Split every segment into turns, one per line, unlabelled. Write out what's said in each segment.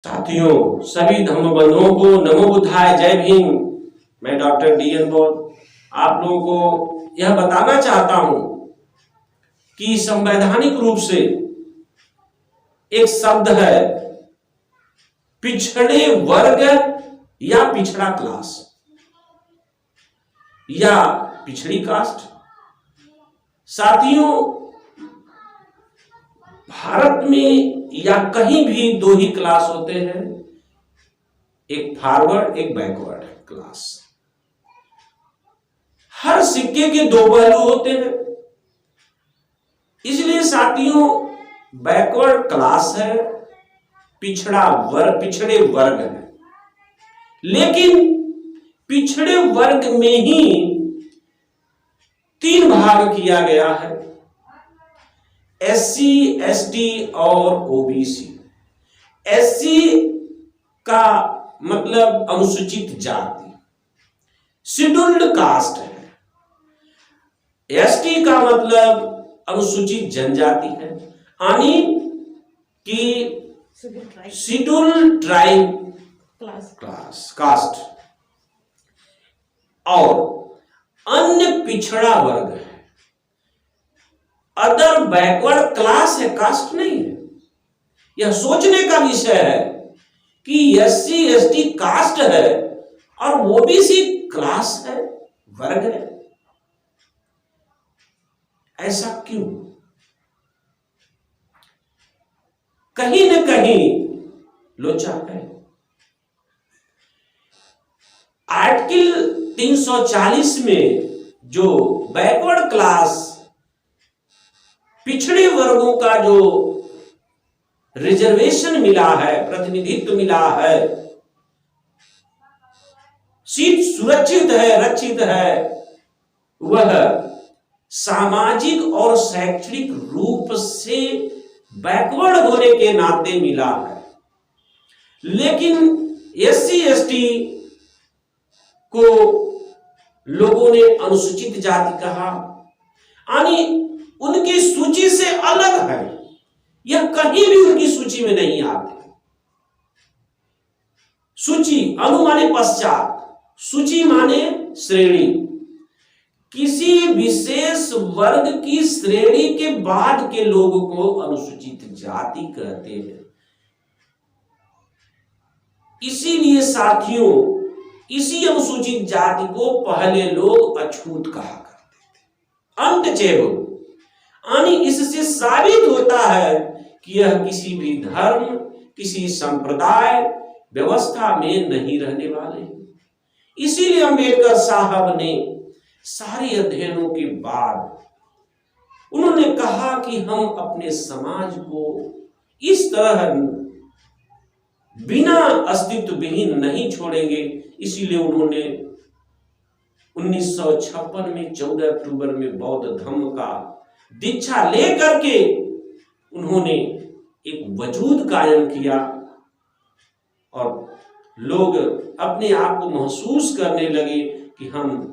साथियों, सभी धर्म बंधुओं को नमो बुद्धाय, जय भीम। मैं डॉक्टर DN बोध आप लोगों को यह बताना चाहता हूं कि संवैधानिक रूप से एक शब्द है पिछड़े वर्ग या पिछड़ा क्लास या पिछड़ी कास्ट। साथियों, भारत में या कहीं भी दो ही क्लास होते हैं, एक फॉरवर्ड एक बैकवर्ड क्लास। हर सिक्के के दो पहलू होते हैं। इसलिए साथियों, बैकवर्ड क्लास है, पिछड़ा वर्ग, पिछड़े वर्ग है, लेकिन पिछड़े वर्ग में ही तीन भाग किया गया है, SC, ST और OBC। SC का मतलब अनुसूचित जाति, शेड्यूल्ड कास्ट है। ST का मतलब अनुसूचित जनजाति है, यानी कि शेड्यूल्ड ट्राइब क्लास कास्ट। और अन्य पिछड़ा वर्ग है, अदर बैकवर्ड क्लास है, कास्ट नहीं है। यह सोचने का विषय है कि SC, ST कास्ट है और OBC क्लास है, वर्ग है। ऐसा क्यों? कहीं न कहीं लोचा है। आर्टिकल 340 में जो बैकवर्ड क्लास, पिछड़े वर्गों का जो रिजर्वेशन मिला है, प्रतिनिधित्व मिला है, सीट सुरक्षित है, रक्षित है, वह सामाजिक और शैक्षणिक रूप से बैकवर्ड होने के नाते मिला है। लेकिन SC, ST को लोगों ने अनुसूचित जाति कहा, यानी उनकी सूची से अलग है, यह कहीं भी उनकी सूची में नहीं आते। सूची, अनु माने पश्चात, सूची माने श्रेणी। किसी विशेष वर्ग की श्रेणी के बाद के लोगों को अनुसूचित जाति कहते हैं। इसीलिए साथियों, इसी अनुसूचित जाति को पहले लोग अछूत कहा करते थे, अंतचेव। यानी इससे साबित होता है कि यह किसी भी धर्म, किसी संप्रदाय व्यवस्था में नहीं रहने वाले। इसीलिए अंबेडकर साहब ने सारे अध्ययनों के बाद उन्होंने कहा कि हम अपने समाज को इस तरह बिना अस्तित्व विहीन नहीं छोड़ेंगे। इसीलिए उन्होंने 1956 में 14 अक्टूबर में बौद्ध धम्म का दीक्षा लेकर के उन्होंने एक वजूद कायम किया और लोग अपने आप को महसूस करने लगे कि हम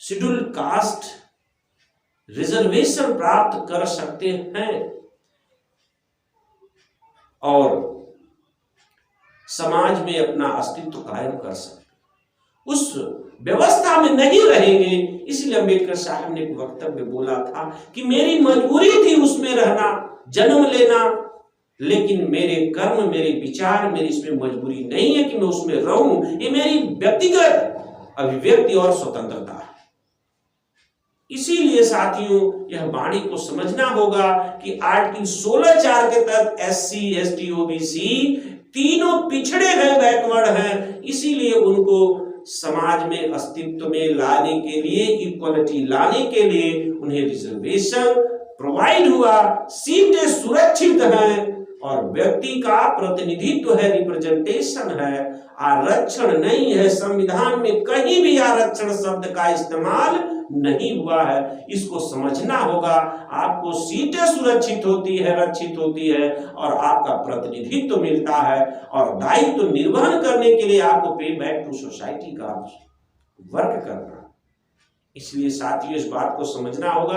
शेड्यूल कास्ट रिजर्वेशन प्राप्त कर सकते हैं और समाज में अपना अस्तित्व कायम कर सकते। उस व्यवस्था में नहीं रहेंगे। इसलिए अंबेडकर साहब ने एक वक्तव्य बोला था कि मेरी मजबूरी थी उसमें रहना, जन्म लेना, लेकिन मेरे कर्म, मेरे विचार, मेरी इसमें मजबूरी नहीं है कि मैं उसमें रहूं। ये मेरी व्यक्तिगत अभिव्यक्ति और स्वतंत्रता है। इसीलिए साथियों, यह वाणी को समझना होगा कि आर्टिकल 16(4) के तहत SC, ST, OBC तीनों पिछड़े हैं, बैकवर्ड हैं। इसीलिए उनको समाज में अस्तित्व में लाने के लिए, इक्वालिटी लाने के लिए उन्हें रिजर्वेशन प्रोवाइड हुआ, सीटें सुरक्षित हैं और व्यक्ति का प्रतिनिधित्व है, रिप्रेजेंटेशन है, आरक्षण नहीं है। संविधान में कहीं भी आरक्षण शब्द का इस्तेमाल नहीं हुआ है। इसको समझना होगा। आपको सीटें सुरक्षित होती है, रक्षित होती है और आपका प्रतिनिधित्व मिलता है और दायित्व निर्वहन करने के लिए आपको पे बैक टू सोसाइटी का वर्क करना। इसलिए साथियों, इस बात को समझना होगा।